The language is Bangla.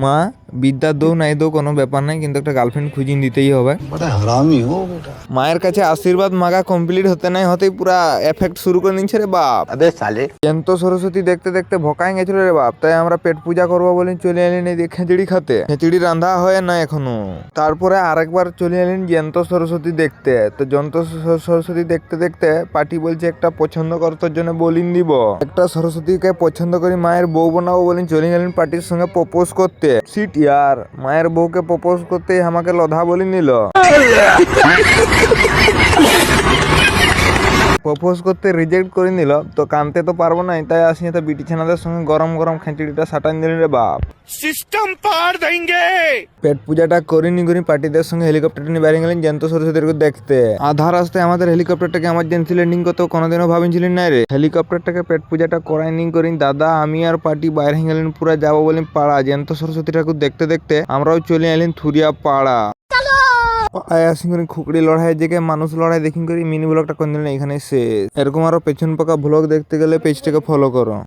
মা বিদ্যা দৌ নাই দৌ কোনো ব্যাপার নাই, কিন্তু একটা গার্লফ্রেন্ড খুঁজিয়ে দিতেই হবে। মায়ের কাছে আশীর্বাদ মাগা কমপ্লিট হতে নাই হতেই পুরা এফেক্ট শুরু করে নিচ্ছে রে বাপ। জ্যান্ত সরস্বতী দেখতে দেখতে ভকাই গেছিল রে বাপ, তাই আমরা পেট পূজা করবো বলে চলে এলেন এই খেচড়ি খাতে। খেচড়ি রান্ধা হয় না এখনো। তারপরে আরেকবার চলে এলেন জ্যান্ত সরস্বতী দেখতে। তো জ্যান্ত সরস্বতী দেখতে দেখতে পার্টি বলছে একটা পছন্দ করতে জন্য বলিন দিব। একটা সরস্বতীকে পছন্দ করি মায়ের বউ বানাবো বলে চলে গেলেন পার্টির সঙ্গে প্রপোজ করতে। সিট ইয়ার, মায়ের বউকে প্রপোজ করতে আমাকে লধা বলে নিল। প্রপোজ করতে রিজেক্ট করে নিল, তো কানতে তো পারবো না, তাই আসি তো বিটি ছানাদের সঙ্গে গরম গরম খেঁচড়িটা সাটান দিলেন রে বাপ। সিস্টেম পার দেंगे। পেট পূজাটা করিনি করি পার্টিদের সঙ্গে হেলিকপ্টারটা নিয়ে বেরিয়ে গেলেন জ্যান্ত সরস্বতীকে দেখতে। আধা রাস্তায় আমাদের হেলিকপ্টারটাকে এমার্জেন্সি ল্যান্ডিং করতে কোনোদিনও ভাবেছিলেন না রে। হেলিকপ্টারটাকে পেট পূজাটা করাইনি করি দাদা আমি আর পার্টি বাইরে গেলেন পুরা যাবো বলে পাড়া। জ্যান্ত সরস্বতী ঠাকুর দেখতে দেখতে আমরাও চলে এলেন থুরিয়া পাড়া। খুকড়ি লড়াই জেগে মানুষ লড়াই দেখি করি মিনি ব্লগটা করে দিলেন এখানে শেষ। এরকম আরো পেছন পাকা ব্লগ দেখতে গেলে পেজটাকে ফলো করো।